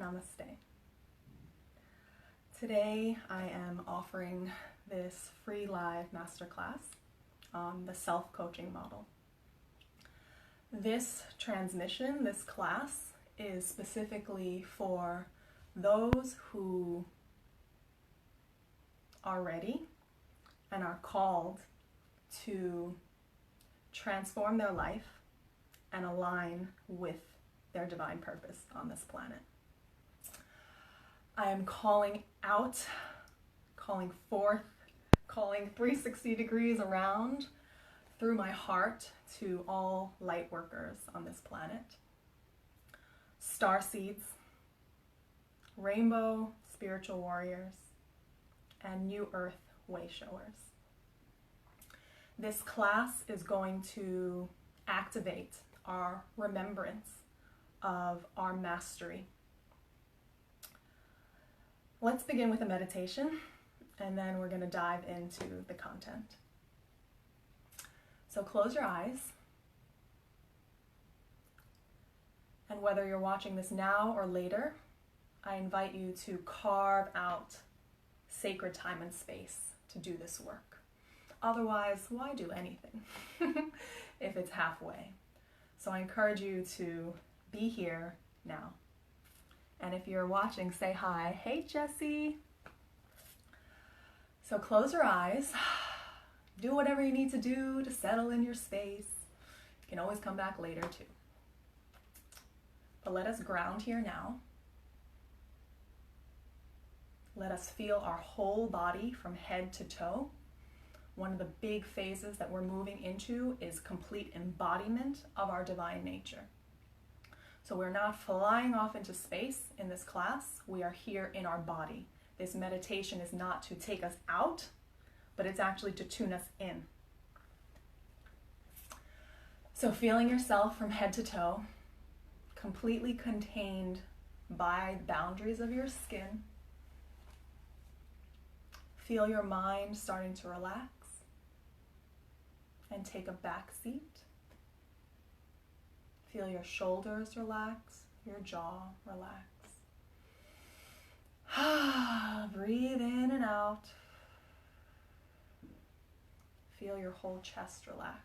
Namaste. Today I am offering this free live masterclass on the self-coaching model. This transmission, this class, is specifically for those who are ready and are called to transform their life and align with their divine purpose on this planet. I am calling out, calling forth, calling 360 degrees around through my heart to all light workers on this planet. Starseeds, rainbow spiritual warriors, and new Earth Wayshowers. This class is going to activate our remembrance of our mastery. Let's begin with a meditation, and then we're going to dive into the content. So close your eyes, and whether you're watching this now or later, I invite you to carve out sacred time and space to do this work. Otherwise, why do anything if it's halfway? So I encourage you to be here now. And if you're watching, say hi. Hey, Jessie. So close your eyes. Do whatever you need to do to settle in your space. You can always come back later too. But let us ground here now. Let us feel our whole body from head to toe. One of the big phases that we're moving into is complete embodiment of our divine nature. So we're not flying off into space in this class. We are here in our body. This meditation is not to take us out, but it's actually to tune us in. So feeling yourself from head to toe, completely contained by the boundaries of your skin. Feel your mind starting to relax and take a back seat. Feel your shoulders relax, your jaw relax. Breathe in and out. Feel your whole chest relax.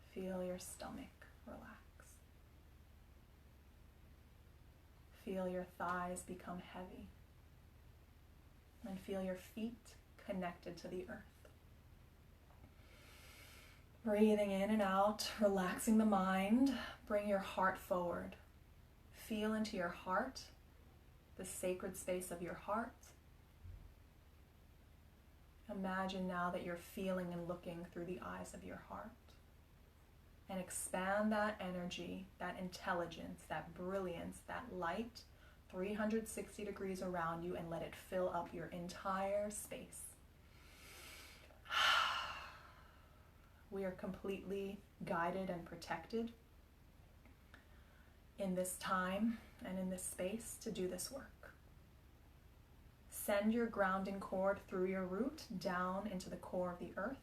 Feel your stomach relax. Feel your thighs become heavy. And feel your feet connected to the earth. Breathing in and out, relaxing the mind. Bring your heart forward. Feel into your heart, the sacred space of your heart. Imagine now that you're feeling and looking through the eyes of your heart. And expand that energy, that intelligence, that brilliance, that light 360 degrees around you, and let it fill up your entire space. We are completely guided and protected in this time and in this space to do this work. Send your grounding cord through your root down into the core of the earth.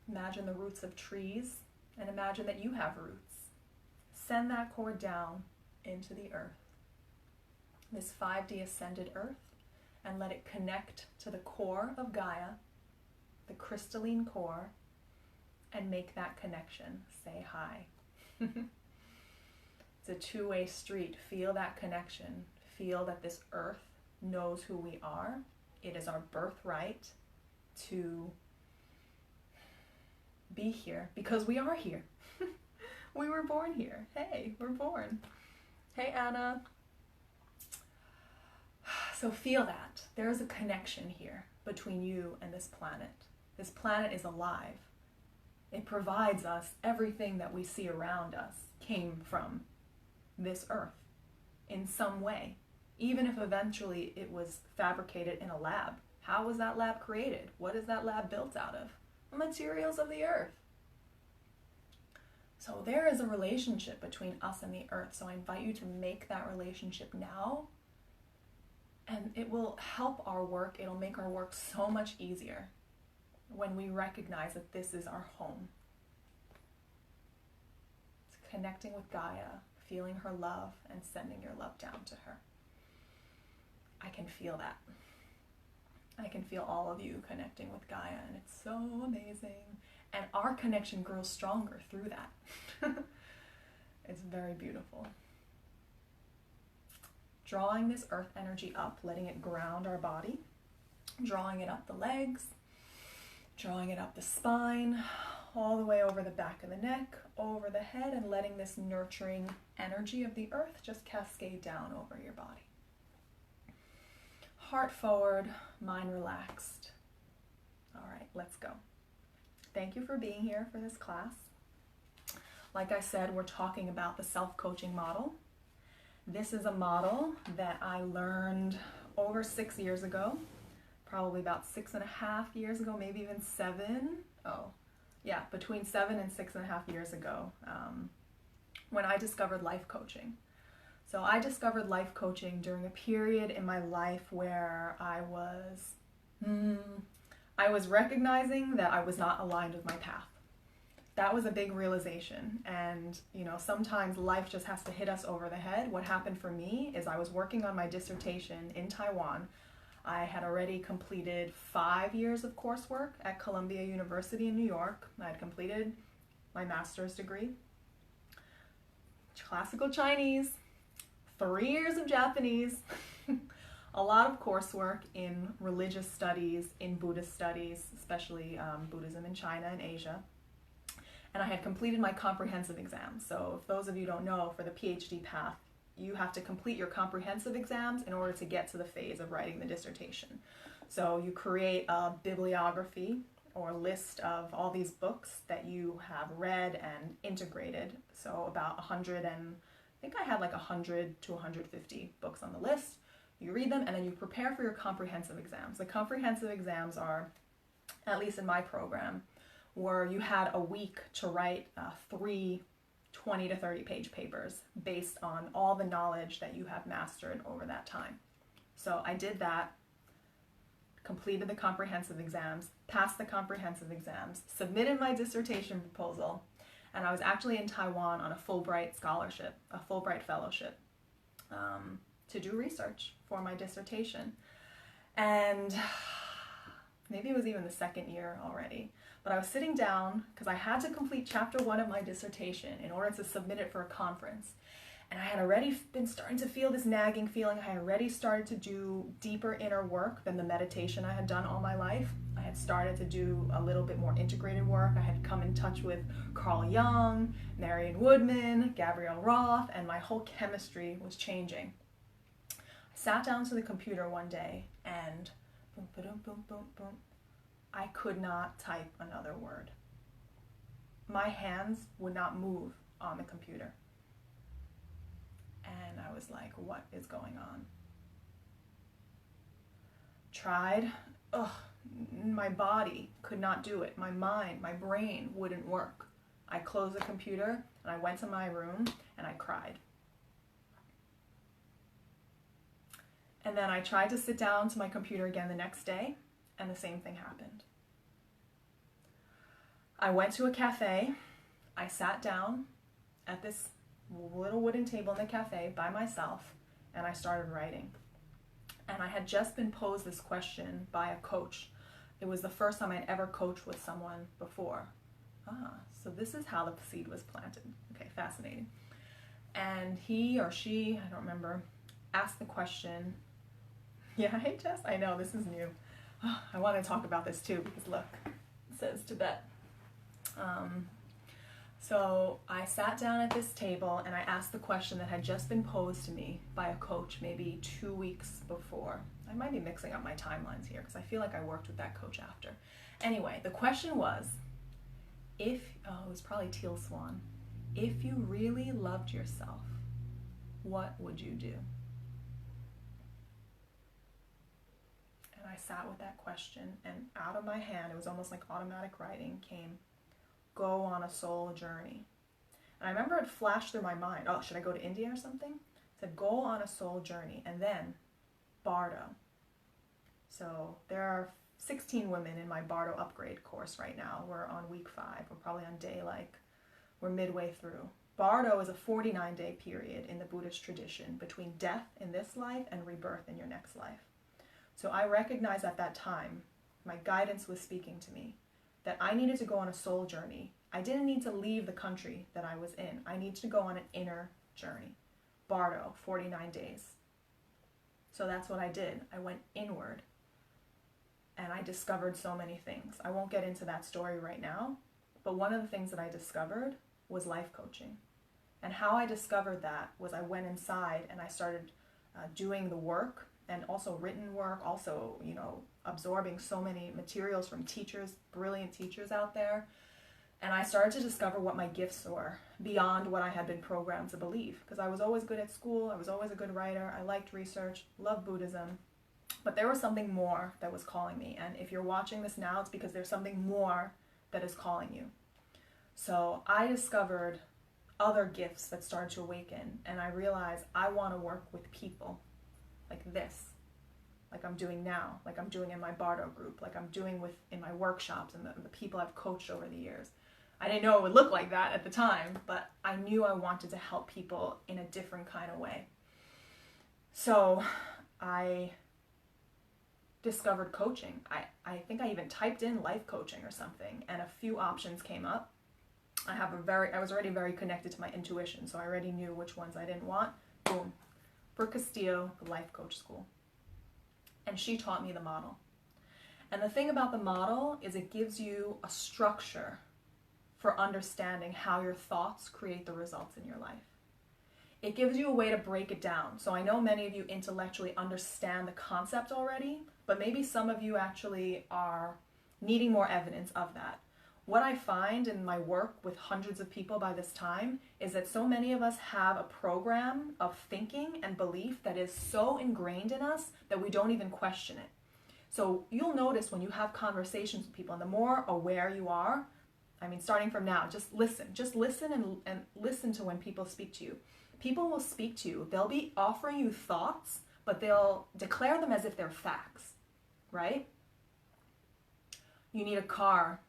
Imagine the roots of trees, and imagine that you have roots. Send that cord down into the earth, this 5D ascended earth, and let it connect to the core of Gaia, the crystalline core, and make that connection. Say hi. It's a two-way street. Feel that connection. Feel that this earth knows who we are. It is our birthright to be here because we are here. We were born here. Hey, we're born. Hey, Anna. So feel that. There is a connection here between you and this planet. This planet is alive. It provides us everything that we see around us came from this earth in some way. Even if eventually it was fabricated in a lab. How was that lab created? What is that lab built out of? The materials of the earth. So there is a relationship between us and the earth. So I invite you to make that relationship now. And it will help our work. It'll make our work so much easier when we recognize that this is our home. It's connecting with Gaia, feeling her love and sending your love down to her. I can feel that. I can feel all of you connecting with Gaia, and it's so amazing. And our connection grows stronger through that. It's very beautiful. Drawing this earth energy up, letting it ground our body, drawing it up the legs, drawing it up the spine, all the way over the back of the neck, over the head, and letting this nurturing energy of the earth just cascade down over your body. Heart forward, mind relaxed. All right, let's go. Thank you for being here for this class. Like I said, we're talking about the self-coaching model. This is a model that I learned over 6 years ago, probably about 6.5 years ago, maybe even 7. Oh, yeah, between 7 and 6.5 years ago, when I discovered life coaching. So I discovered life coaching during a period in my life where I was recognizing that I was not aligned with my path. That was a big realization. And, you know, sometimes life just has to hit us over the head. What happened for me is I was working on my dissertation in Taiwan. I had already completed 5 years of coursework at Columbia University in New York. I had completed my master's degree, classical Chinese, 3 years of Japanese, a lot of coursework in religious studies, in Buddhist studies, especially Buddhism in China and Asia. And I had completed my comprehensive exams. So if those of you don't know, for the PhD path, you have to complete your comprehensive exams in order to get to the phase of writing the dissertation. So you create a bibliography or list of all these books that you have read and integrated. So about 100 and I think I had like 100 to 150 books on the list. You read them and then you prepare for your comprehensive exams. The comprehensive exams are, at least in my program, where you had a week to write 3 20 to 30 page papers based on all the knowledge that you have mastered over that time. So I did that, completed the comprehensive exams, passed the comprehensive exams, submitted my dissertation proposal, and I was actually in Taiwan on a Fulbright scholarship, a Fulbright fellowship, to do research for my dissertation. And maybe it was even the second year already. But I was sitting down because I had to complete chapter 1 of my dissertation in order to submit it for a conference. And I had already been starting to feel this nagging feeling. I had already started to do deeper inner work than the meditation I had done all my life. I had started to do a little bit more integrated work. I had come in touch with Carl Jung, Marion Woodman, Gabrielle Roth, and my whole chemistry was changing. I sat down to the computer one day and boom, boom, boom, boom, boom. I could not type another word. My hands would not move on the computer. And I was like, what is going on? Tried. My body could not do it. My mind, my brain wouldn't work. I closed the computer and I went to my room and I cried. And then I tried to sit down to my computer again the next day, and the same thing happened. I went to a cafe. I sat down at this little wooden table in the cafe by myself, and I started writing. And I had just been posed this question by a coach. It was the first time I'd ever coached with someone before. So this is how the seed was planted. Okay, fascinating. And he or she, I don't remember, asked the question. Yeah, hey Jess, I know, this is new. I want to talk about this too because look, it says Tibet. So I sat down at this table and I asked the question that had just been posed to me by a coach maybe 2 weeks before. I might be mixing up my timelines here because I feel like I worked with that coach after. Anyway, the question was, it was probably Teal Swan, if you really loved yourself, what would you do? And I sat with that question, and out of my hand, it was almost like automatic writing, came, go on a soul journey. And I remember it flashed through my mind, oh, should I go to India or something? It said, go on a soul journey, and then Bardo. So there are 16 women in my Bardo upgrade course right now. We're on week 5. We're probably on day we're midway through. Bardo is a 49-day period in the Buddhist tradition between death in this life and rebirth in your next life. So I recognized at that time, my guidance was speaking to me, that I needed to go on a soul journey. I didn't need to leave the country that I was in. I needed to go on an inner journey. Bardo, 49 days. So that's what I did. I went inward and I discovered so many things. I won't get into that story right now, but one of the things that I discovered was life coaching. And how I discovered that was I went inside and I started doing the work, and also written work, also, absorbing so many materials from teachers, brilliant teachers out there. And I started to discover what my gifts were beyond what I had been programmed to believe. Because I was always good at school, I was always a good writer, I liked research, loved Buddhism. But there was something more that was calling me. And if you're watching this now, it's because there's something more that is calling you. So I discovered other gifts that started to awaken. And I realized I want to work with people like this. Like I'm doing now, like I'm doing in my Bardo group, like I'm doing in my workshops and the people I've coached over the years. I didn't know it would look like that at the time, but I knew I wanted to help people in a different kind of way. So I discovered coaching. I think I even typed in life coaching or something, and a few options came up. I was already very connected to my intuition, so I already knew which ones I didn't want. Boom. Brooke Castillo, the life coach school. And she taught me the model. And the thing about the model is it gives you a structure for understanding how your thoughts create the results in your life. It gives you a way to break it down. So I know many of you intellectually understand the concept already, but maybe some of you actually are needing more evidence of that. What I find in my work with hundreds of people by this time is that so many of us have a program of thinking and belief that is so ingrained in us that we don't even question it. So you'll notice when you have conversations with people, and the more aware you are, starting from now, just listen and listen to when people speak to you. People will speak to you. They'll be offering you thoughts, but they'll declare them as if they're facts, right? You need a car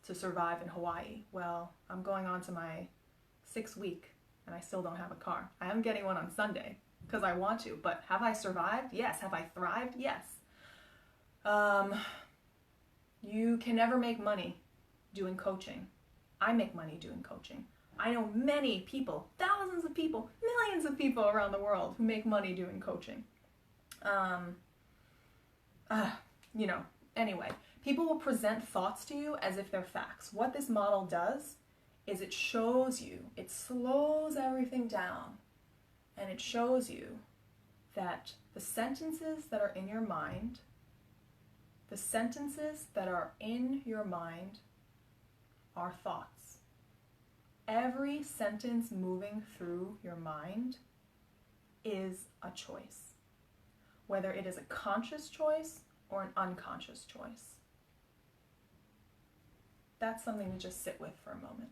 to survive in Hawaii. Well, I'm going on to my 6th week and I still don't have a car. I am getting one on Sunday because I want to, but have I survived? Yes. Have I thrived? Yes. You can never make money doing coaching. I make money doing coaching. I know many people, thousands of people, millions of people around the world who make money doing coaching. Anyway, people will present thoughts to you as if they're facts. What this model does is it shows you, it slows everything down, and it shows you that the sentences that are in your mind, are thoughts. Every sentence moving through your mind is a choice, whether it is a conscious choice or an unconscious choice. That's something to just sit with for a moment.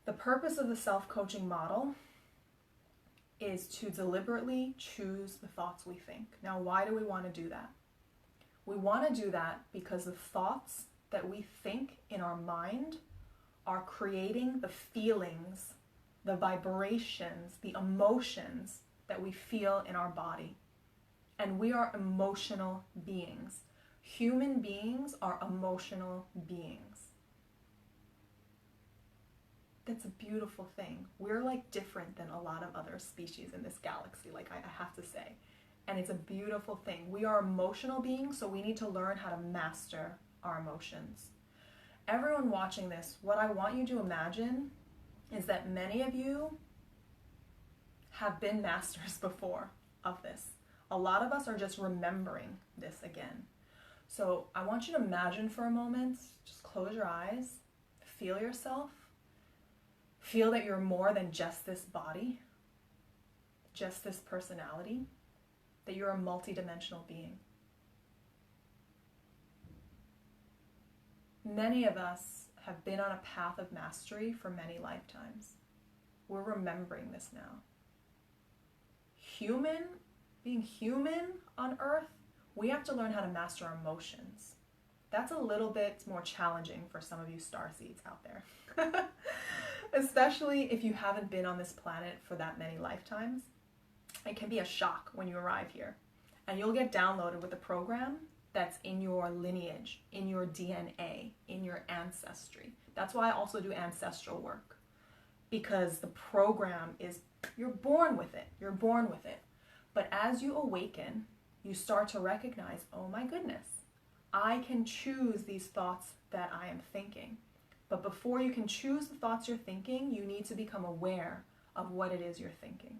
The purpose of the self-coaching model is to deliberately choose the thoughts we think. Now, why do we want to do that? We want to do that because the thoughts that we think in our mind are creating the feelings, the vibrations, the emotions that we feel in our body. And we are emotional beings. Human beings are emotional beings. That's a beautiful thing. We're like different than a lot of other species in this galaxy, like I have to say. And it's a beautiful thing. We are emotional beings, so we need to learn how to master our emotions. Everyone watching this, what I want you to imagine is that many of you have been masters before of this. A lot of us are just remembering this again. So I want you to imagine for a moment, just close your eyes, feel yourself, feel that you're more than just this body, just this personality, that you're a multidimensional being. Many of us have been on a path of mastery for many lifetimes. We're remembering this now. Being human on Earth, we have to learn how to master our emotions. That's a little bit more challenging for some of you starseeds out there. Especially if you haven't been on this planet for that many lifetimes. It can be a shock when you arrive here. And you'll get downloaded with a program that's in your lineage, in your DNA, in your ancestry. That's why I also do ancestral work. Because the program is, you're born with it. You're born with it. But as you awaken, you start to recognize, oh my goodness, I can choose these thoughts that I am thinking. But before you can choose the thoughts you're thinking, you need to become aware of what it is you're thinking.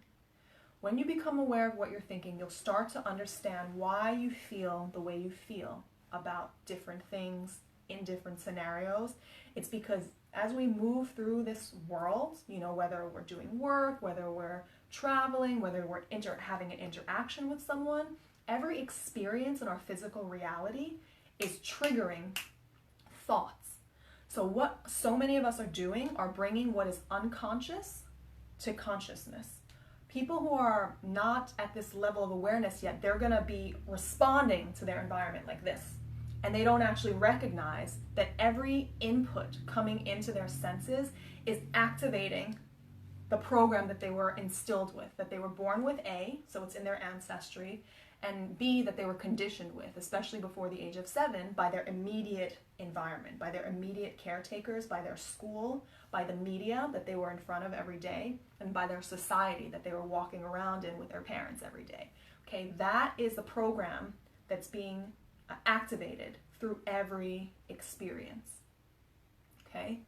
When you become aware of what you're thinking, you'll start to understand why you feel the way you feel about different things in different scenarios. It's because as we move through this world, you know, whether we're doing work, whether we're traveling, whether we're having an interaction with someone, every experience in our physical reality is triggering thoughts. So what so many of us are doing are bringing what is unconscious to consciousness. People who are not at this level of awareness yet, they're going to be responding to their environment like this. And they don't actually recognize that every input coming into their senses is activating the program that they were instilled with, that they were born with A, so it's in their ancestry, and B, that they were conditioned with, especially before the age of 7, by their immediate environment, by their immediate caretakers, by their school, by the media that they were in front of every day, and by their society that they were walking around in with their parents every day. Okay, that is the program that's being activated through every experience. Okay,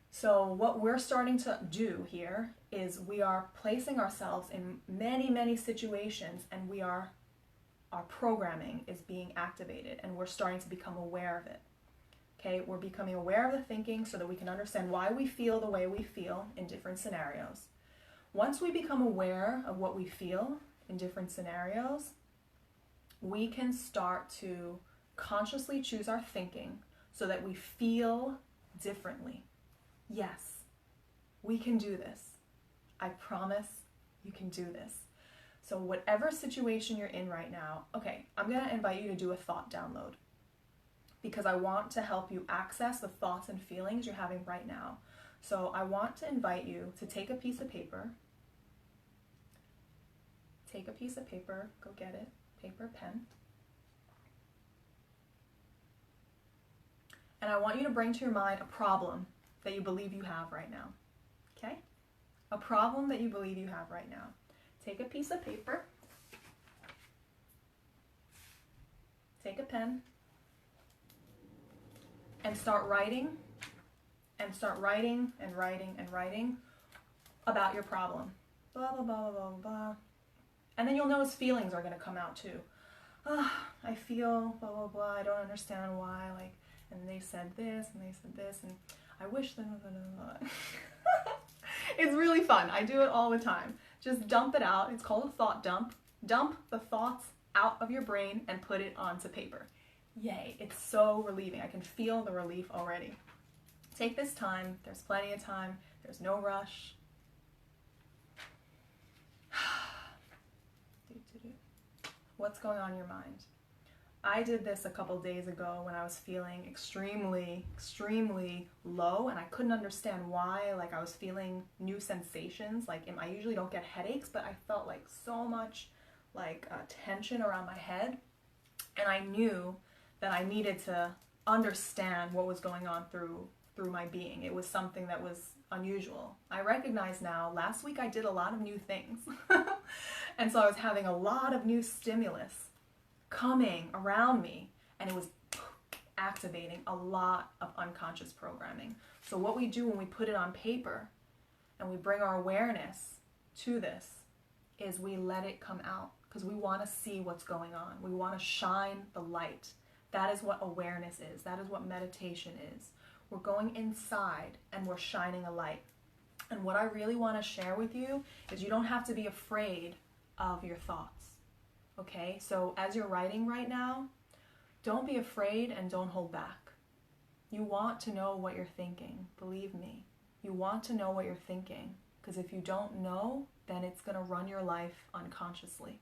so what we're starting to do here is we are placing ourselves in many, many situations, and our programming is being activated, and we're starting to become aware of it. Okay, we're becoming aware of the thinking so that we can understand why we feel the way we feel in different scenarios. Once we become aware of what we feel in different scenarios, we can start to consciously choose our thinking so that we feel differently. Yes, we can do this. I promise you can do this. So whatever situation you're in right now, okay, I'm going to invite you to do a thought download because I want to help you access the thoughts and feelings you're having right now. So I want to invite you to take a piece of paper. Take a piece of paper, go get it, paper, pen. And I want you to bring to your mind a problem that you believe you have right now. Okay? A problem that you believe you have right now. Take a piece of paper. Take a pen. And start writing. And start writing and writing and writing about your problem. Blah, blah, blah, blah, blah, blah. And then you'll notice feelings are going to come out too. I feel blah, blah, blah. I don't understand why. Like, and they said this and they said this. And I wish them. Blah, blah, blah. It's really fun. I do it all the time. Just dump it out. It's called a thought dump. Dump the thoughts out of your brain and put it onto paper. Yay. It's so relieving. I can feel the relief already. Take this time. There's plenty of time. There's no rush. What's going on in your mind? I did this a couple days ago when I was feeling extremely, extremely low, and I couldn't understand why. Like, I was feeling new sensations. Like, I usually don't get headaches, but I felt like so much like tension around my head, and I knew that I needed to understand what was going on through my being. It was something that was unusual. I recognize now, last week I did a lot of new things, and so I was having a lot of new stimulus coming around me, and it was activating a lot of unconscious programming. So what we do when we put it on paper and we bring our awareness to this is we let it come out because we want to see what's going on. We want to shine the light. That is what awareness is. That is what meditation is. We're going inside and we're shining a light. And what I really want to share with you is you don't have to be afraid of your thoughts. Okay, so as you're writing right now, don't be afraid and don't hold back. You want to know what you're thinking. Believe me, you want to know what you're thinking, because if you don't know, then it's going to run your life unconsciously.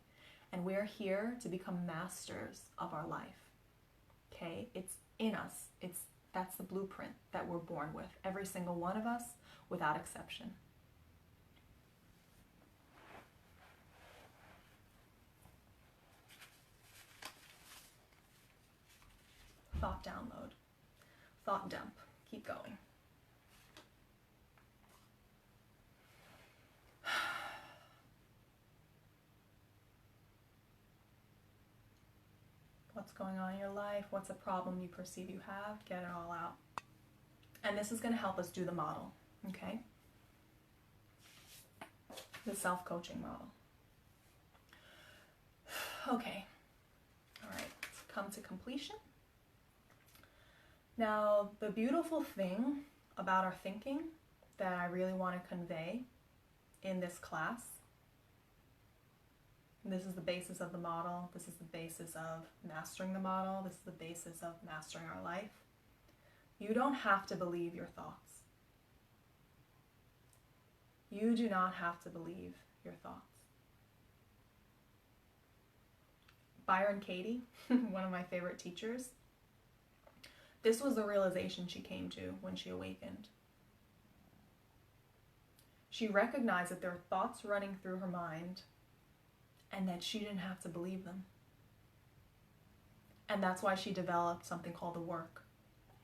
And we're here to become masters of our life. okay? It's in us. That's the blueprint that we're born with. Every single one of us, without exception. Thought download. Thought dump. Keep going. What's going on in your life? What's a problem you perceive you have? Get it all out. And this is going to help us do the model, okay? The self-coaching model. Okay. All right. Let's come to completion. Now, the beautiful thing about our thinking that I really want to convey in this class, this is the basis of the model, this is the basis of mastering the model, this is the basis of mastering our life. You don't have to believe your thoughts. You do not have to believe your thoughts. Byron Katie, one of my favorite teachers, this was the realization she came to when she awakened. She recognized that there were thoughts running through her mind and that she didn't have to believe them. And that's why she developed something called the work,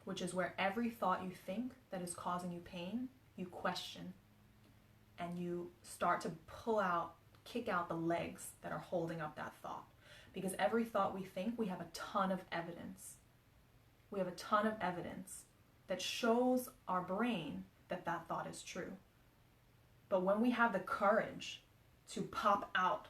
which is where every thought you think that is causing you pain, you question, and you start to kick out the legs that are holding up that thought. Because every thought we think, we have a ton of evidence. We have a ton of evidence that shows our brain that that thought is true. But when we have the courage to pop out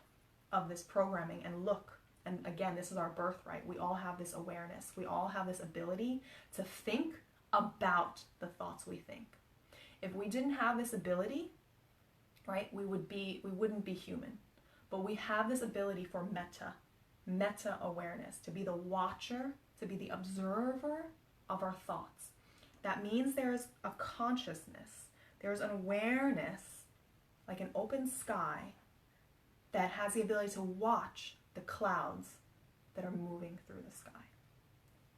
of this programming and look, and again, this is our birthright. We all have this awareness. We all have this ability to think about the thoughts we think. If we didn't have this ability, right, we wouldn't be human. But we have this ability for meta awareness, to be the watcher, to be the observer of our thoughts. That means there's a consciousness, there's an awareness, like an open sky, that has the ability to watch the clouds that are moving through the sky.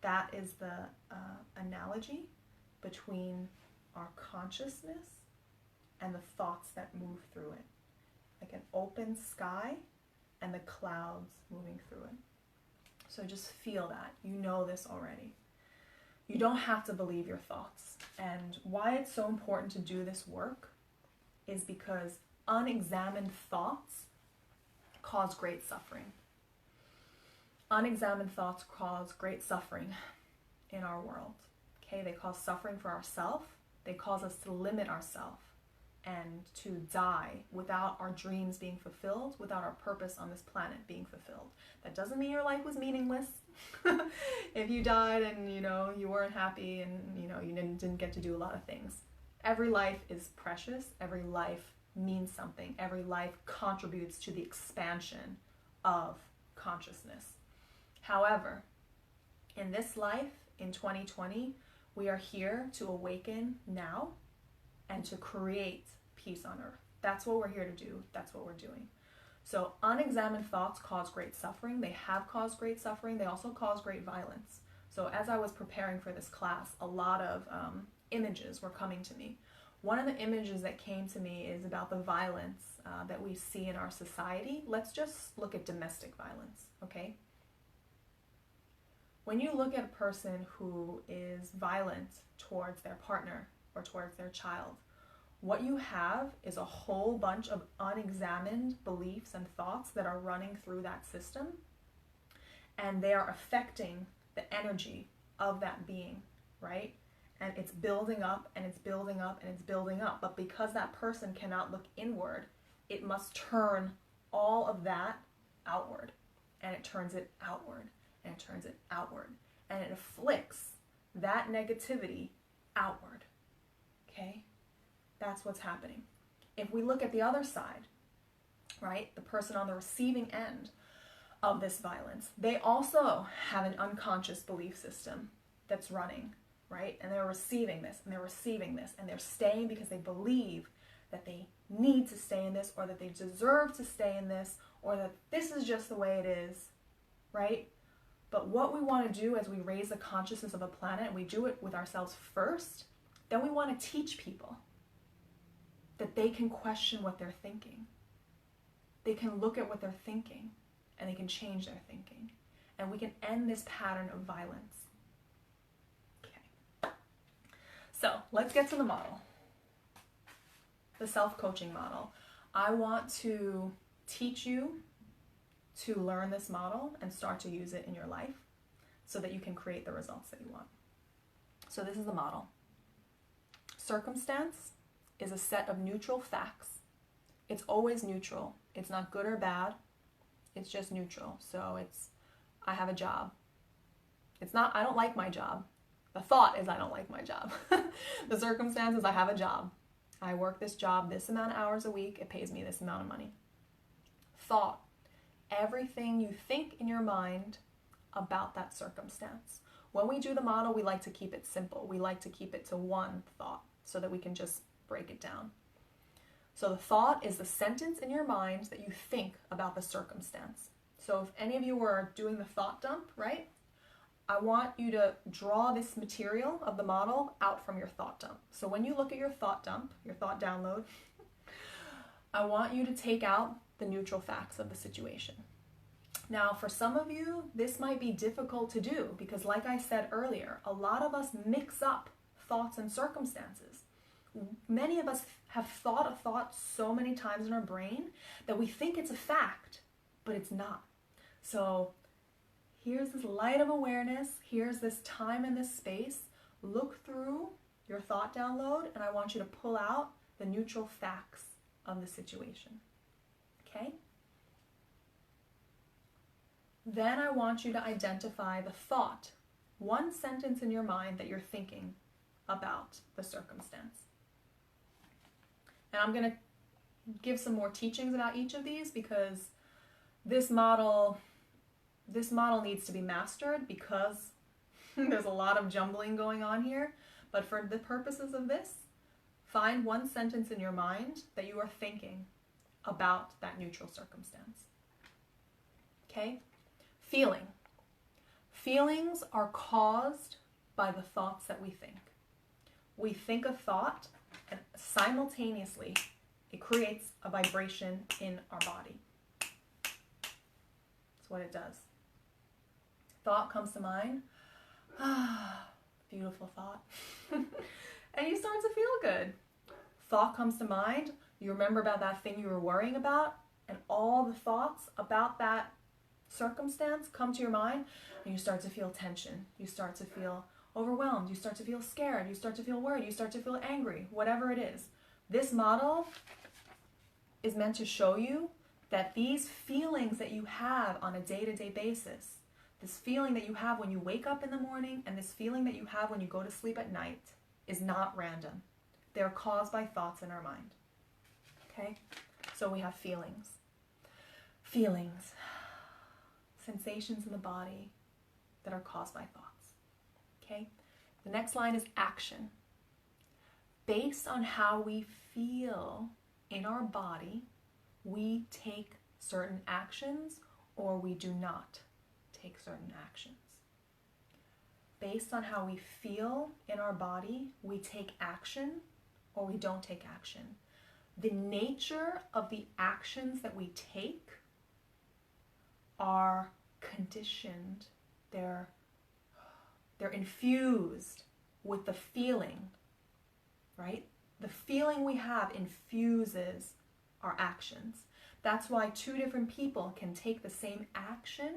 That is the analogy between our consciousness and the thoughts that move through it. Like an open sky and the clouds moving through it. So just feel that. You know this already. You don't have to believe your thoughts. And why it's so important to do this work is because unexamined thoughts cause great suffering. Unexamined thoughts cause great suffering in our world. Okay, they cause suffering for ourselves. They cause us to limit ourselves and to die without our dreams being fulfilled, without our purpose on this planet being fulfilled. That doesn't mean your life was meaningless. If you died and you weren't happy and you didn't get to do a lot of things. Every life is precious. Every life means something. Every life contributes to the expansion of consciousness. However, in this life, in 2020, we are here to awaken now and to create peace on earth. That's what we're here to do. That's what we're doing. So unexamined thoughts cause great suffering. They have caused great suffering. They also cause great violence. So as I was preparing for this class, a lot of images were coming to me. One of the images that came to me is about the violence that we see in our society. Let's just look at domestic violence, okay? When you look at a person who is violent towards their partner or towards their child, what you have is a whole bunch of unexamined beliefs and thoughts that are running through that system, and they are affecting the energy of that being, right? And it's building up and it's building up and it's building up. But because that person cannot look inward, it must turn all of that outward. And it turns it outward and it turns it outward. And it afflicts that negativity outward. Okay? That's what's happening. If we look at the other side, right, the person on the receiving end of this violence, they also have an unconscious belief system that's running, right? And they're receiving this, and they're receiving this, and they're staying because they believe that they need to stay in this, or that they deserve to stay in this, or that this is just the way it is, right? But what we want to do as we raise the consciousness of a planet, and we do it with ourselves first, then we want to teach people that they can question what they're thinking. They can look at what they're thinking, and they can change their thinking. And we can end this pattern of violence. Okay. So let's get to the model. The self-coaching model. I want to teach you to learn this model and start to use it in your life so that you can create the results that you want. So this is the model. Circumstance is a set of neutral facts. It's always neutral. It's not good or bad. It's just neutral. So it's, I have a job. It's not, I don't like my job. The thought is I don't like my job. The circumstance is I have a job. I work this job this amount of hours a week. It pays me this amount of money. Thought. Everything you think in your mind about that circumstance. When we do the model, we like to keep it simple. We like to keep it to one thought so that we can just break it down. So the thought is the sentence in your mind that you think about the circumstance. So if any of you were doing the thought dump, right? I want you to draw this material of the model out from your thought dump. So when you look at your thought dump, your thought download, I want you to take out the neutral facts of the situation. Now, for some of you, this might be difficult to do because, like I said earlier, a lot of us mix up thoughts and circumstances. Many of us have thought a thought so many times in our brain that we think it's a fact, but it's not. So here's this light of awareness. Here's this time and this space. Look through your thought download, and I want you to pull out the neutral facts of the situation. Okay? Then I want you to identify the thought, one sentence in your mind that you're thinking about the circumstance. And I'm going to give some more teachings about each of these because this model needs to be mastered because there's a lot of jumbling going on here. But for the purposes of this, find one sentence in your mind that you are thinking about that neutral circumstance. Okay? Feeling. Feelings are caused by the thoughts that we think. We think a thought and simultaneously it creates a vibration in our body. That's what it does. Thought comes to mind. Beautiful thought. And you start to feel good. Thought comes to mind. You remember about that thing you were worrying about, and all the thoughts about that circumstance come to your mind, and you start to feel tension. You start to feel overwhelmed. You start to feel scared. You start to feel worried. You start to feel angry, whatever it is. This model is meant to show you that these feelings that you have on a day-to-day basis, this feeling that you have when you wake up in the morning and this feeling that you have when you go to sleep at night is not random. They're caused by thoughts in our mind. Okay? So we have feelings. Feelings. Sensations in the body that are caused by thoughts. Okay? The next line is action. Based on how we feel in our body, we take certain actions or we do not take certain actions. Based on how we feel in our body, we take action or we don't take action. The nature of the actions that we take are conditioned. They're infused with the feeling, right? The feeling we have infuses our actions. That's why two different people can take the same action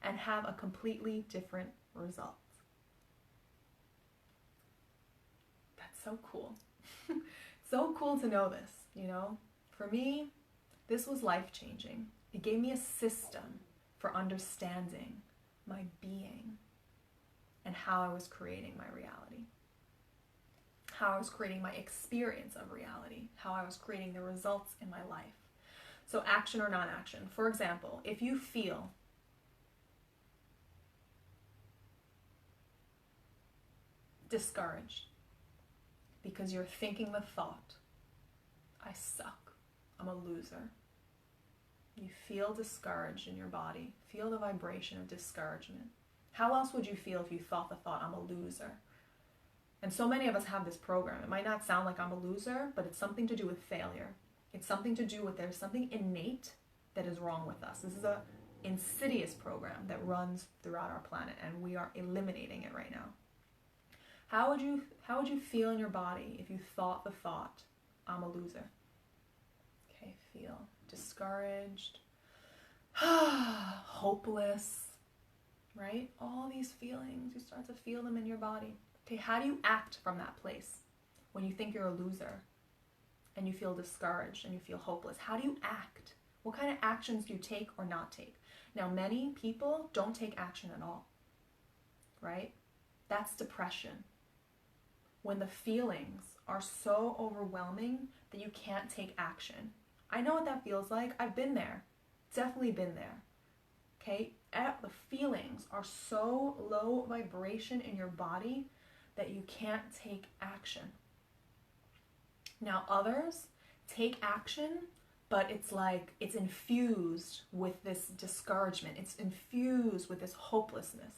and have a completely different result. That's so cool. So cool to know this, you know? For me, this was life-changing. It gave me a system for understanding my being and how I was creating my reality. How I was creating my experience of reality. How I was creating the results in my life. So action or non-action. For example, if you feel discouraged because you're thinking the thought, I suck, I'm a loser, You feel discouraged in your body. Feel the vibration of discouragement. How else would you feel if you thought the thought, I'm a loser? And so many of us have this program. It might not sound like I'm a loser, but it's something to do with failure. It's something to do with there's something innate that is wrong with us. This is a insidious program that runs throughout our planet, and we are eliminating it right now. How would you feel in your body if you thought the thought, I'm a loser? Okay, feel discouraged, hopeless, right? All these feelings, you start to feel them in your body. Okay, how do you act from that place when you think you're a loser and you feel discouraged and you feel hopeless? How do you act? What kind of actions do you take or not take? Now, many people don't take action at all, right? That's depression. When the feelings are so overwhelming that you can't take action. I know what that feels like. I've been there. Definitely been there. Okay? The feelings are so low vibration in your body that you can't take action. Now, others take action, but it's like it's infused with this discouragement. It's infused with this hopelessness.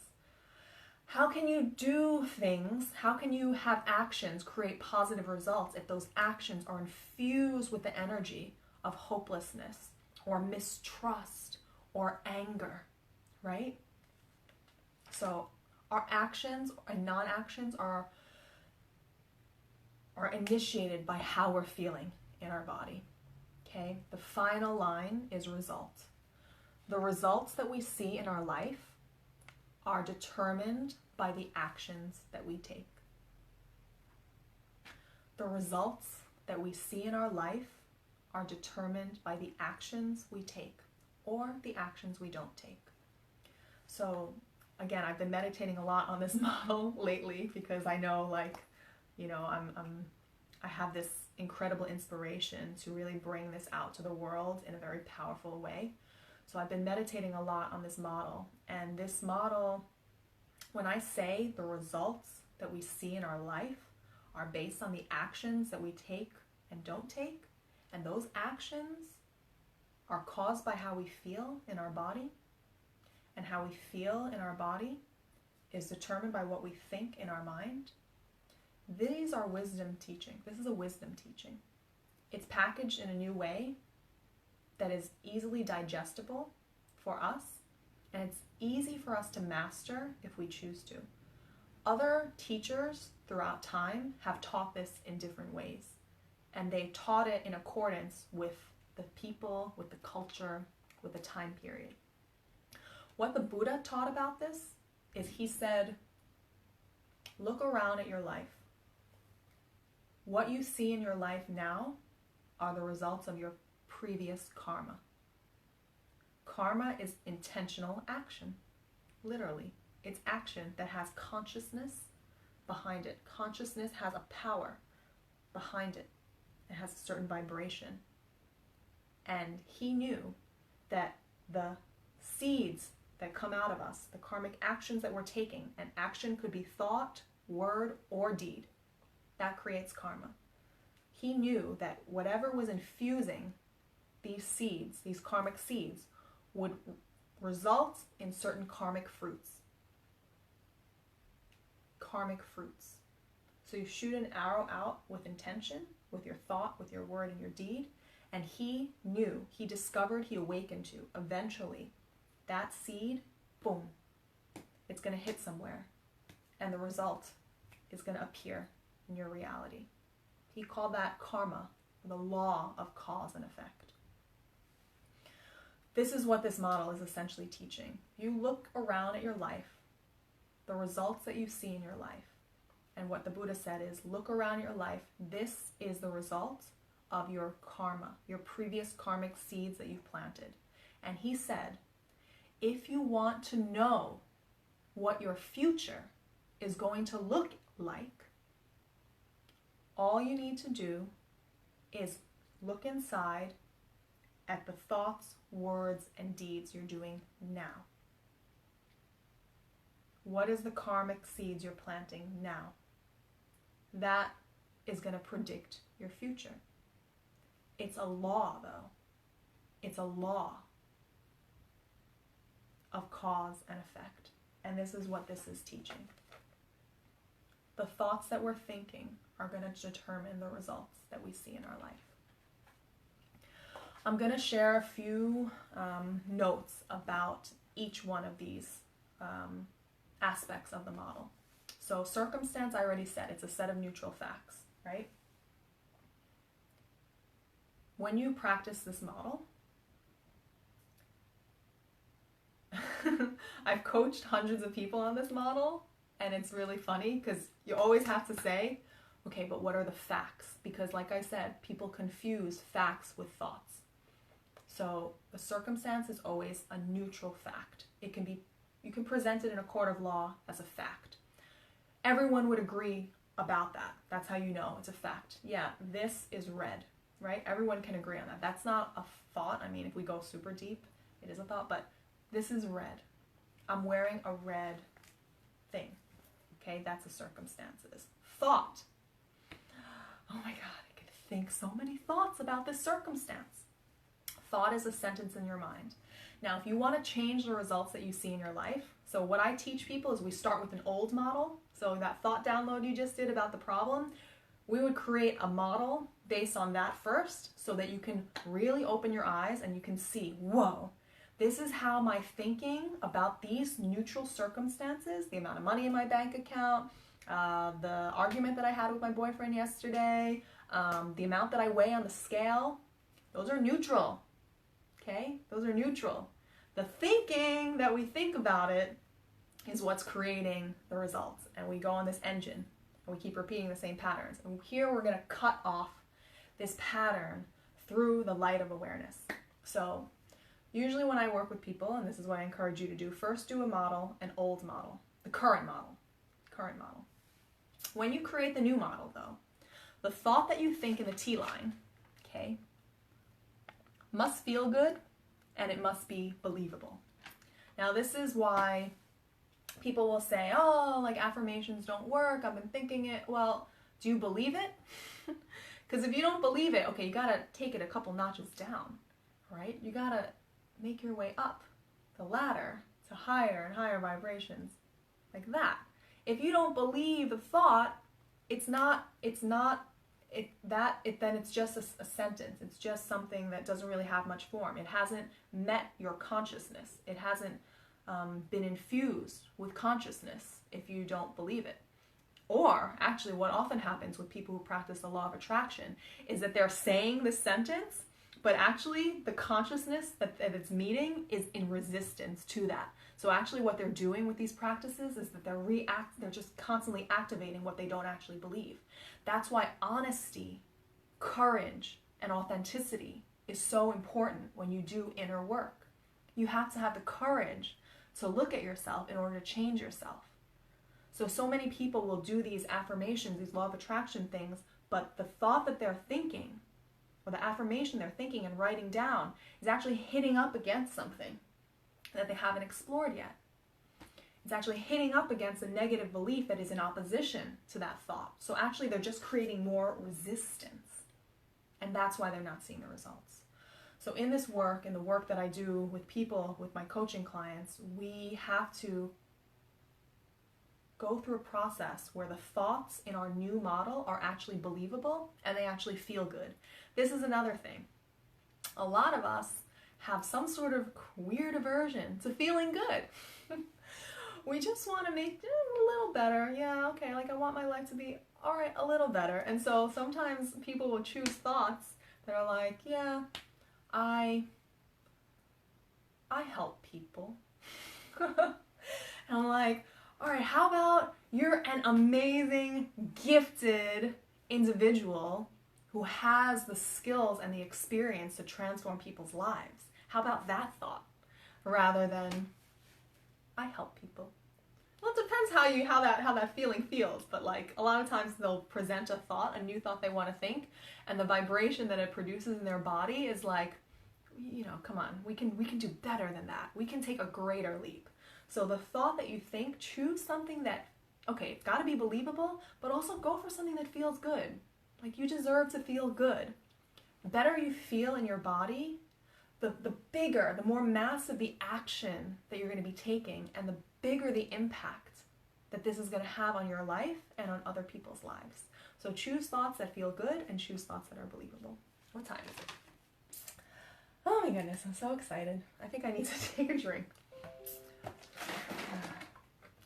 How can you do things, how can you have actions create positive results if those actions are infused with the energy of hopelessness or mistrust or anger, right? So our actions and non-actions are initiated by how we're feeling in our body, okay? The final line is result. The results that we see in our life are determined by the actions that we take. The results that we see in our life are determined by the actions we take or the actions we don't take. So again, I've been meditating a lot on this model lately because I know, I have this incredible inspiration to really bring this out to the world in a very powerful way. So I've been meditating a lot on this model, and this model, when I say the results that we see in our life are based on the actions that we take and don't take, and those actions are caused by how we feel in our body, and how we feel in our body is determined by what we think in our mind. These are wisdom teaching. This is a wisdom teaching. It's packaged in a new way that is easily digestible for us, and it's easy for us to master if we choose to. Other teachers throughout time have taught this in different ways, and they taught it in accordance with the people, with the culture, with the time period. What the Buddha taught about this is he said, look around at your life. What you see in your life now are the results of your previous karma. Karma is intentional action, literally. It's action that has consciousness behind it. Consciousness has a power behind it. It has a certain vibration. And he knew that the seeds that come out of us, the karmic actions that we're taking, and action could be thought, word, or deed, that creates karma. He knew that whatever was infusing these seeds, these karmic seeds, would result in certain karmic fruits. Karmic fruits. So you shoot an arrow out with intention, with your thought, with your word, and your deed, and he knew, he discovered, he awakened to, eventually, that seed, boom, it's going to hit somewhere, and the result is going to appear in your reality. He called that karma, the law of cause and effect. This is what this model is essentially teaching. You look around at your life, the results that you see in your life, and what the Buddha said is, look around your life, this is the result of your karma, your previous karmic seeds that you've planted. And he said, if you want to know what your future is going to look like, all you need to do is look inside at the thoughts, words, and deeds you're doing now. What is the karmic seeds you're planting now? That is going to predict your future. It's a law, though. It's a law. of cause and effect. And this is what this is teaching. The thoughts that we're thinking are going to determine the results that we see in our life. I'm going to share a few notes about each one of these aspects of the model. So circumstance, I already said, it's a set of neutral facts, right? When you practice this model, I've coached hundreds of people on this model, and it's really funny because you always have to say, okay, but what are the facts? Because like I said, people confuse facts with thoughts. So the circumstance is always a neutral fact. It can be, you can present it in a court of law as a fact. Everyone would agree about that. That's how you know it's a fact. Yeah, this is red, right? Everyone can agree on that. That's not a thought. I mean, if we go super deep, it is a thought, but this is red. I'm wearing a red thing. Okay, that's a circumstances. Thought. Oh my God, I could think so many thoughts about this circumstance. Thought is a sentence in your mind. Now, if you want to change the results that you see in your life, so what I teach people is we start with an old model. So that thought download you just did about the problem, we would create a model based on that first so that you can really open your eyes and you can see, whoa, this is how my thinking about these neutral circumstances, the amount of money in my bank account, the argument that I had with my boyfriend yesterday, the amount that I weigh on the scale, those are neutral. Okay? Those are neutral. The thinking that we think about it is what's creating the results. And we go on this engine and we keep repeating the same patterns. And here we're going to cut off this pattern through the light of awareness. So usually when I work with people, and this is what I encourage you to do, first do a model, an old model, the current model. When you create the new model though, the thought that you think in the T line, okay, must feel good and it must be believable. Now this is why people will say, oh, like affirmations don't work, I've been thinking it. Well, do you believe it? Because if you don't believe it, okay, you gotta take it a couple notches down, right? You gotta make your way up the ladder to higher and higher vibrations, like that. If you don't believe the thought, then it's just a sentence. It's just something that doesn't really have much form. It hasn't met your consciousness. It hasn't been infused with consciousness if you don't believe it. Or actually what often happens with people who practice the law of attraction is that they're saying this sentence, but actually the consciousness that it's meeting is in resistance to that. So actually what they're doing with these practices is that they're just constantly activating what they don't actually believe. That's why honesty, courage, and authenticity is so important when you do inner work. You have to have the courage to look at yourself in order to change yourself. So many people will do these affirmations, these law of attraction things, but the thought that they're thinking, or the affirmation they're thinking and writing down, is actually hitting up against something that they haven't explored yet. It's actually hitting up against a negative belief that is in opposition to that thought. So actually they're just creating more resistance. And that's why they're not seeing the results. So in this work, in the work that I do with people, with my coaching clients, we have to go through a process where the thoughts in our new model are actually believable and they actually feel good. This is another thing. A lot of us have some sort of weird aversion to feeling good. We just want to make it a little better. Yeah, okay, like I want my life to be, all right, a little better. And so sometimes people will choose thoughts that are like, yeah, I help people. And I'm like, all right, how about you're an amazing, gifted individual who has the skills and the experience to transform people's lives? How about that thought rather than I help people? Well, it depends how that feeling feels, but like a lot of times they'll present a thought, a new thought they want to think, and the vibration that it produces in their body is like, you know, come on, we can do better than that. We can take a greater leap. So the thought that you think, choose something that, okay, it's got to be believable, but also go for something that feels good. Like you deserve to feel good. The better you feel in your body, the bigger, the more massive the action that you're going to be taking, and the bigger the impact that this is going to have on your life and on other people's lives. So choose thoughts that feel good and choose thoughts that are believable. What time is it? Oh my goodness, I'm so excited. I think I need to take a drink.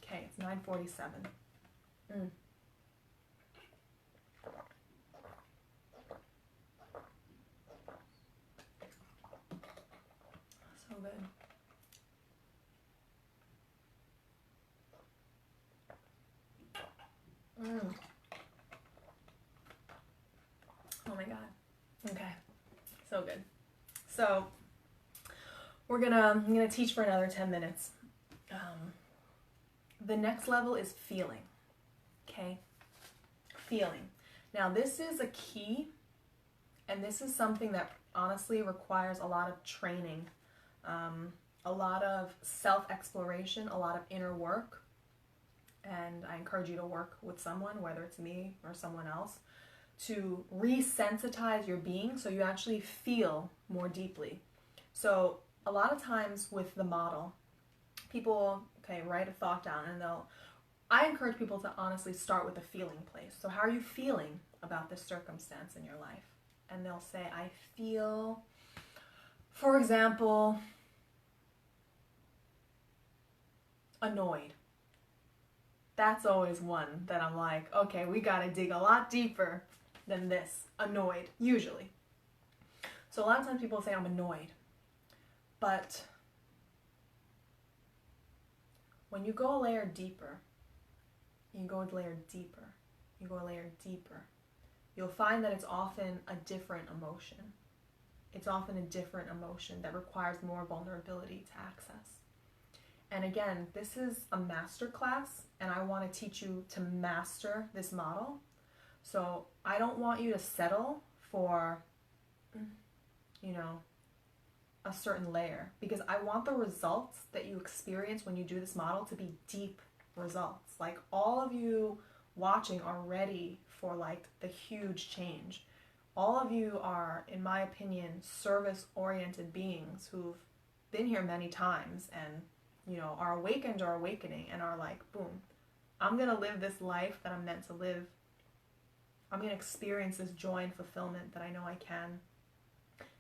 Okay, it's 9:47. So good. Oh my God. Okay. So good. So I'm gonna teach for another 10 minutes. The next level is feeling. Okay? Feeling. Now this is a key, and this is something that honestly requires a lot of training, a lot of self-exploration, a lot of inner work. And I encourage you to work with someone, whether it's me or someone else, to resensitize your being so you actually feel more deeply. So a lot of times with the model, people, write a thought down, and I encourage people to honestly start with a feeling place. So how are you feeling about this circumstance in your life? And they'll say, I feel, for example, annoyed. That's always one that I'm like, okay, we gotta dig a lot deeper than this. Annoyed, usually. So a lot of times people say I'm annoyed. But when you go a layer deeper, you go a layer deeper, you go a layer deeper, you'll find that it's often a different emotion. It's often a different emotion that requires more vulnerability to access. And again, this is a masterclass, and I want to teach you to master this model. So I don't want you to settle for, a certain layer, because I want the results that you experience when you do this model to be deep results. Like, all of you watching are ready for the huge change. All of you are, in my opinion, service-oriented beings who've been here many times and are awakened or awakening and are like, boom, I'm going to live this life that I'm meant to live. I'm going to experience this joy and fulfillment that I know I can.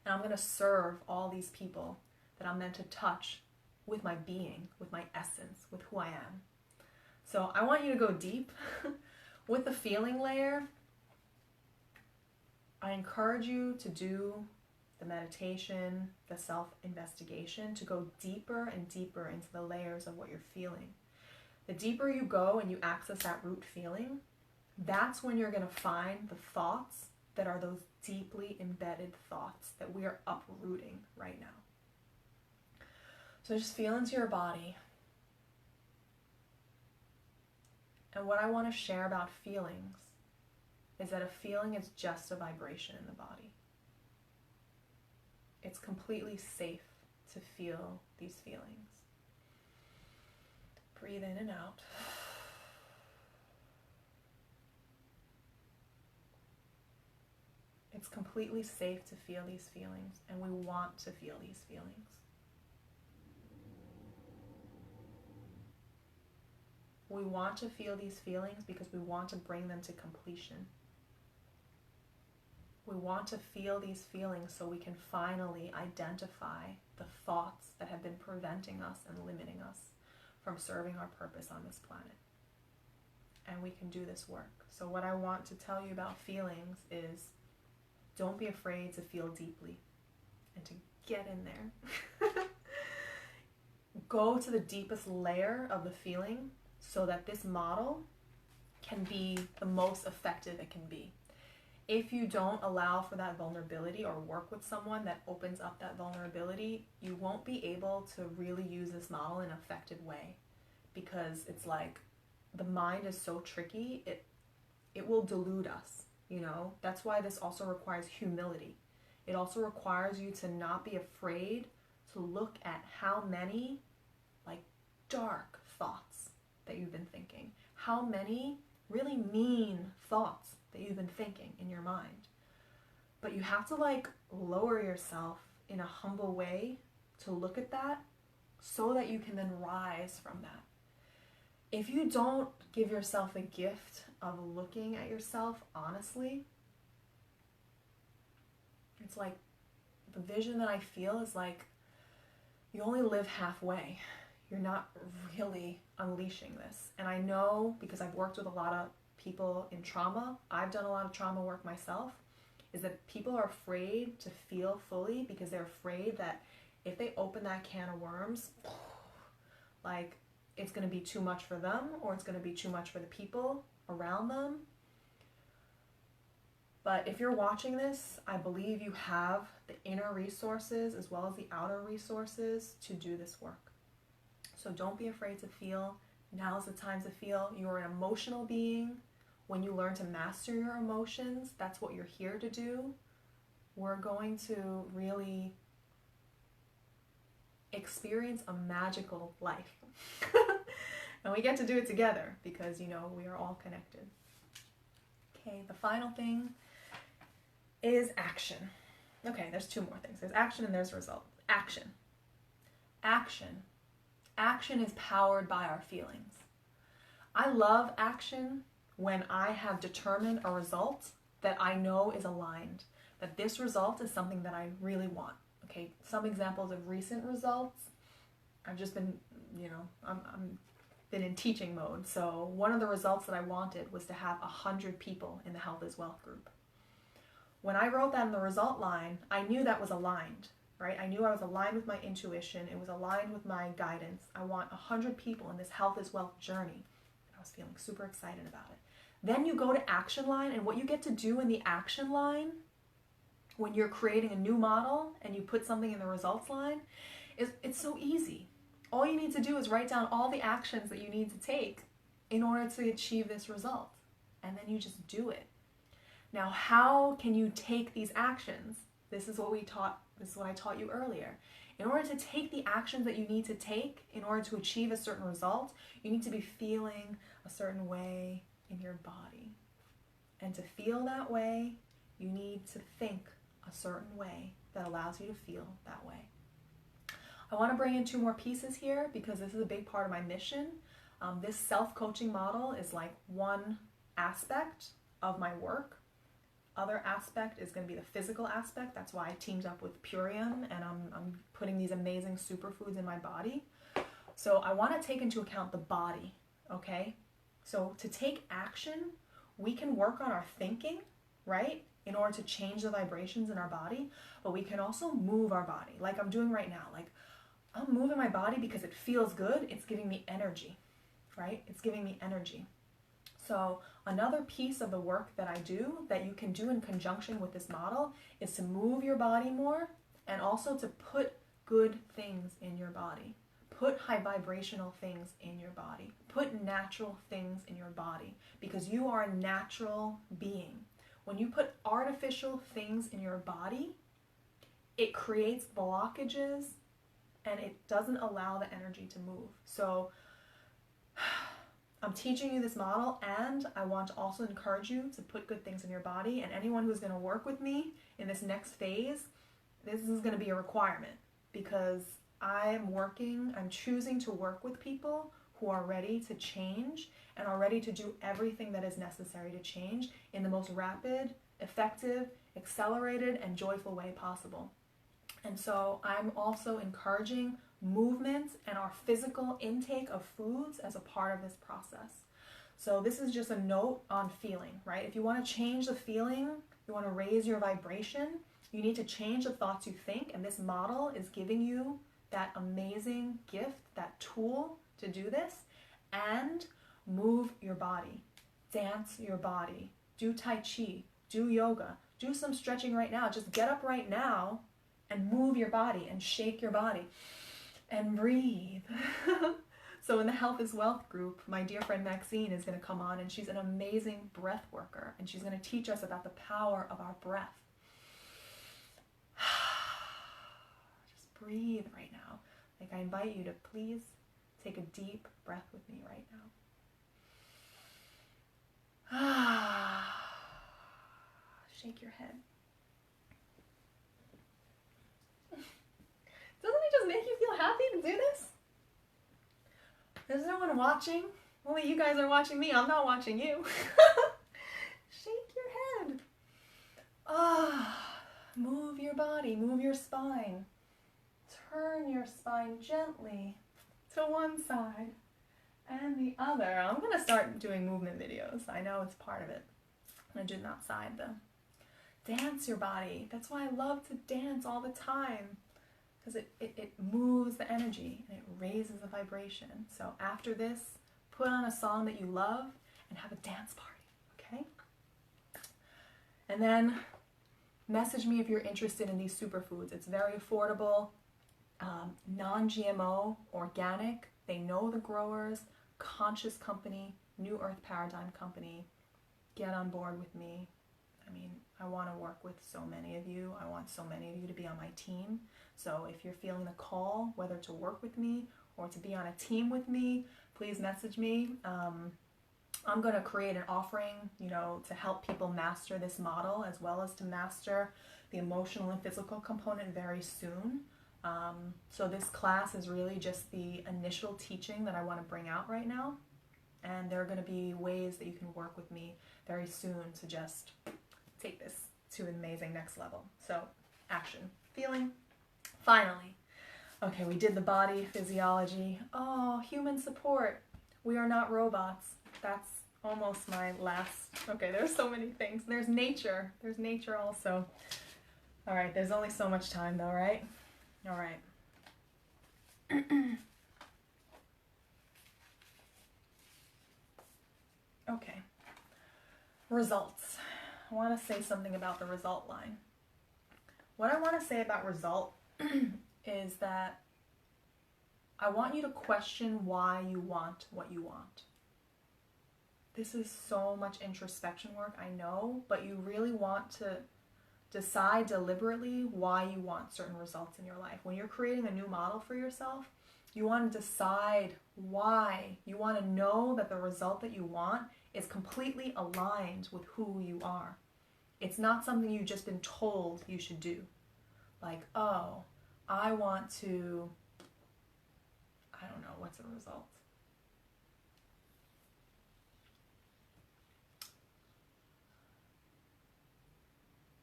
And I'm going to serve all these people that I'm meant to touch with my being, with my essence, with who I am. So I want you to go deep. With the feeling layer, I encourage you to do the meditation, the self-investigation, to go deeper and deeper into the layers of what you're feeling. The deeper you go and you access that root feeling, that's when you're going to find the thoughts that are those deeply embedded thoughts that we are uprooting right now. So just feel into your body. And what I want to share about feelings is that a feeling is just a vibration in the body. It's completely safe to feel these feelings. Breathe in and out. It's completely safe to feel these feelings, and we want to feel these feelings. We want to feel these feelings because we want to bring them to completion. We want to feel these feelings so we can finally identify the thoughts that have been preventing us and limiting us from serving our purpose on this planet. And we can do this work. So what I want to tell you about feelings is, don't be afraid to feel deeply and to get in there. Go to the deepest layer of the feeling so that this model can be the most effective it can be. If you don't allow for that vulnerability or work with someone that opens up that vulnerability, you won't be able to really use this model in an effective way, because it's like the mind is so tricky, it will delude us. That's why this also requires humility. It also requires you to not be afraid to look at how many dark thoughts that you've been thinking, how many really mean thoughts that you've been thinking in your mind. But you have to lower yourself in a humble way to look at that so that you can then rise from that. If you don't give yourself the gift of looking at yourself honestly, it's like the vision that I feel is like you only live halfway. You're not really unleashing this. And I know, because I've worked with a lot of people in trauma, I've done a lot of trauma work myself, is that people are afraid to feel fully because they're afraid that if they open that can of worms, like it's going to be too much for them, or it's going to be too much for the people around them. But if you're watching this, I believe you have the inner resources as well as the outer resources to do this work. So don't be afraid to feel. Now's the time to feel. You're an emotional being. When you learn to master your emotions, that's what you're here to do. We're going to really experience a magical life. And we get to do it together because, you know, we are all connected. Okay, the final thing is action. Okay, there's two more things. There's action and there's result. Action. Action. Action is powered by our feelings. I love action when I have determined a result that I know is aligned, that this result is something that I really want. Okay, some examples of recent results. I've just been, you know, I'm been in teaching mode. So one of the results that I wanted was to have 100 people in the Health is Wealth group. When I wrote that in the result line, I knew that was aligned, right? I knew I was aligned with my intuition. It was aligned with my guidance. I want 100 people in this Health is Wealth journey. I was feeling super excited about it. Then you go to action line, and what you get to do in the action line when you're creating a new model and you put something in the results line is it's so easy. All you need to do is write down all the actions that you need to take in order to achieve this result. And then you just do it. Now, how can you take these actions? This is what I taught you earlier. In order to take the actions that you need to take in order to achieve a certain result, you need to be feeling a certain way in your body. And to feel that way, you need to think a certain way that allows you to feel that way. I want to bring in two more pieces here because this is a big part of my mission. This self-coaching model is like one aspect of my work. Other aspect is going to be the physical aspect. That's why I teamed up with Purium, and I'm putting these amazing superfoods in my body. So I want to take into account the body, okay? So to take action, we can work on our thinking, right? In order to change the vibrations in our body, but we can also move our body like I'm doing right now. Like I'm moving my body because it feels good. It's giving me energy, right? It's giving me energy. So another piece of the work that I do that you can do in conjunction with this model is to move your body more and also to put good things in your body. Put high vibrational things in your body. Put natural things in your body because you are a natural being. When you put artificial things in your body, it creates blockages and it doesn't allow the energy to move. So I'm teaching you this model, and I want to also encourage you to put good things in your body. And anyone who's going to work with me in this next phase, this is going to be a requirement because I'm choosing to work with people who are ready to change and are ready to do everything that is necessary to change in the most rapid, effective, accelerated, and joyful way possible. And so I'm also encouraging movement and our physical intake of foods as a part of this process. So this is just a note on feeling, right? If you want to change the feeling, you want to raise your vibration, you need to change the thoughts you think, and this model is giving you that amazing gift, that tool to do this, and move your body, dance your body, do Tai Chi, do yoga, do some stretching right now. Just get up right now and move your body and shake your body and breathe. So in the Health is Wealth group, my dear friend Maxine is going to come on, and she's an amazing breath worker, and she's going to teach us about the power of our breath. Just breathe right now. Like I invite you to please take a deep breath with me right now. Shake your head. There's no one watching. Only you guys are watching me. I'm not watching you. Shake your head. Move your body, move your spine. Turn your spine gently to one side and the other. I'm going to start doing movement videos. I know it's part of it. I'm going to do it outside though. Dance your body. That's why I love to dance all the time. Because it moves the energy and it raises the vibration. So after this, put on a song that you love and have a dance party, okay? And then message me if you're interested in these superfoods. It's very affordable, non-GMO, organic. They know the growers, conscious company, new earth paradigm company. Get on board with me. I mean, I want to work with so many of you. I want so many of you to be on my team. So if you're feeling the call, whether to work with me or to be on a team with me, please message me. I'm going to create an offering, to help people master this model as well as to master the emotional and physical component very soon. So this class is really just the initial teaching that I want to bring out right now. And there are going to be ways that you can work with me very soon to just take this to an amazing next level. So action, feeling. Finally, okay, we did the body, physiology. Oh, human support. We are not robots. That's almost my last. Okay, there's so many things. There's nature. There's nature also. All right, there's only so much time though, right? All right. Okay. Results. I want to say something about the result line. What I want to say about result is that I want you to question why you want what you want. This is so much introspection work, I know, but you really want to decide deliberately why you want certain results in your life. When you're creating a new model for yourself, you want to decide why. You want to know that the result that you want is completely aligned with who you are. It's not something you've just been told you should do. Like, oh, I want to, I don't know, what's the result?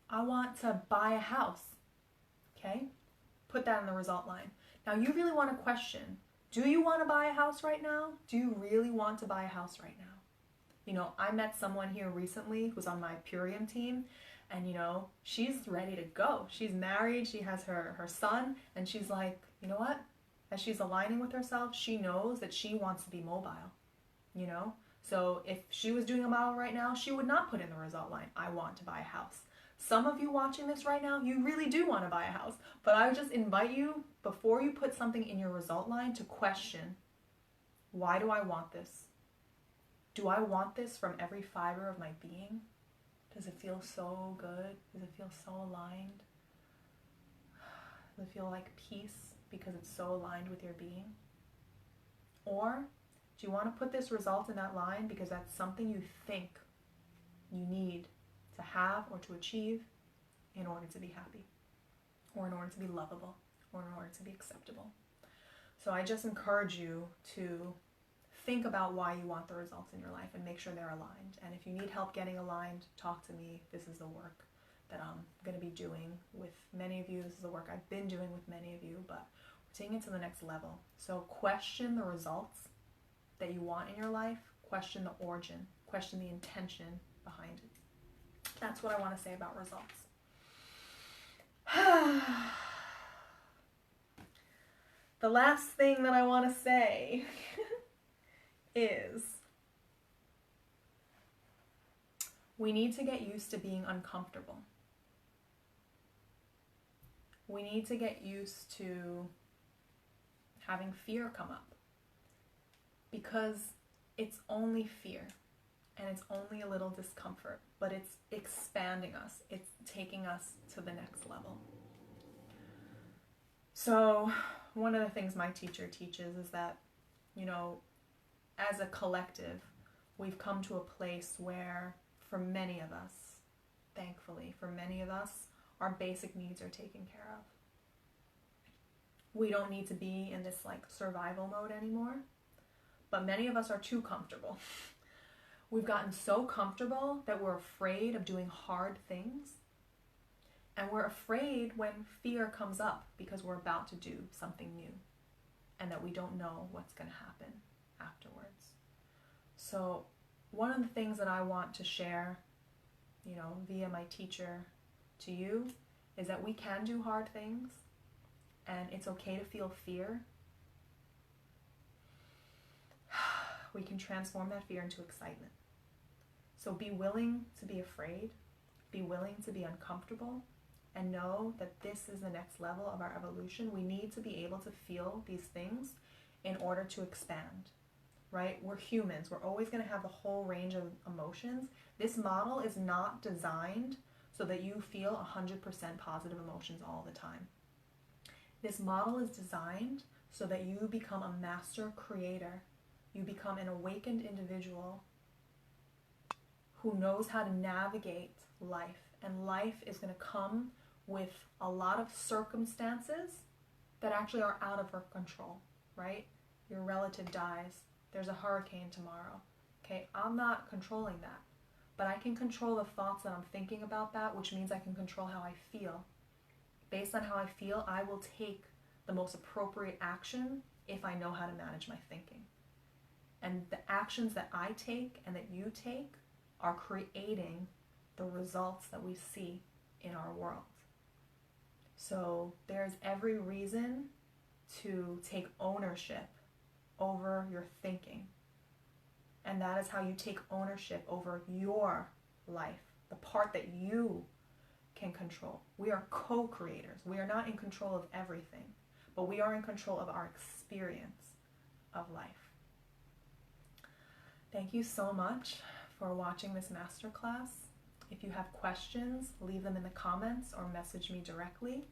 I want to buy a house, okay? Put that in the result line. Now you really want to question, do you want to buy a house right now? Do you really want to buy a house right now? I met someone here recently who's on my Purium team, and she's ready to go. She's married, she has her son, and she's like, you know what? As she's aligning with herself, she knows that she wants to be mobile, So if she was doing a model right now, she would not put in the result line, I want to buy a house. Some of you watching this right now, you really do want to buy a house, but I would just invite you, before you put something in your result line, to question, why do I want this? Do I want this from every fiber of my being? Does it feel so good? Does it feel so aligned? Does it feel like peace because it's so aligned with your being? Or do you want to put this result in that line because that's something you think you need to have or to achieve in order to be happy, or in order to be lovable, or in order to be acceptable? So I just encourage you to think about why you want the results in your life and make sure they're aligned. And if you need help getting aligned, talk to me. This is the work that I'm going to be doing with many of you. This is the work I've been doing with many of you, but we're taking it to the next level. So question the results that you want in your life, question the origin, question the intention behind it. That's what I want to say about results. The last thing that I want to say is we need to get used to being uncomfortable. We need to get used to having fear come up, because it's only fear and it's only a little discomfort, but it's expanding us. It's taking us to the next level. So one of the things my teacher teaches is that, as a collective, we've come to a place where, for many of us, thankfully, for many of us, our basic needs are taken care of. We don't need to be in this survival mode anymore. but many of us are too comfortable. We've gotten so comfortable that we're afraid of doing hard things. And we're afraid when fear comes up because we're about to do something new and that we don't know what's going to happen afterwards. So one of the things that I want to share, via my teacher to you is that we can do hard things and it's okay to feel fear. We can transform that fear into excitement. So be willing to be afraid, be willing to be uncomfortable, and know that this is the next level of our evolution. We need to be able to feel these things in order to expand, right? We're humans. We're always going to have the whole range of emotions. This model is not designed so that you feel 100% positive emotions all the time. This model is designed so that you become a master creator. You become an awakened individual who knows how to navigate life. And life is going to come with a lot of circumstances that actually are out of our control, right? Your relative dies. There's a hurricane tomorrow. Okay, I'm not controlling that. But I can control the thoughts that I'm thinking about that, which means I can control how I feel. Based on how I feel, I will take the most appropriate action if I know how to manage my thinking. And the actions that I take and that you take are creating the results that we see in our world. So there's every reason to take ownership over your thinking. And that is how you take ownership over your life, the part that you can control. We are co-creators. We are not in control of everything, but we are in control of our experience of life. Thank you so much for watching this masterclass. If you have questions, leave them in the comments or message me directly.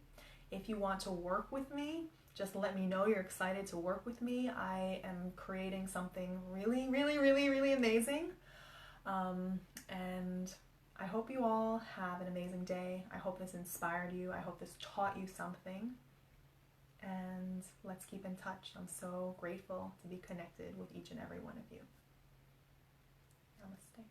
If you want to work with me, just let me know you're excited to work with me. I am creating something really, really, really, really amazing. And I hope you all have an amazing day. I hope this inspired you. I hope this taught you something. And let's keep in touch. I'm so grateful to be connected with each and every one of you. Namaste.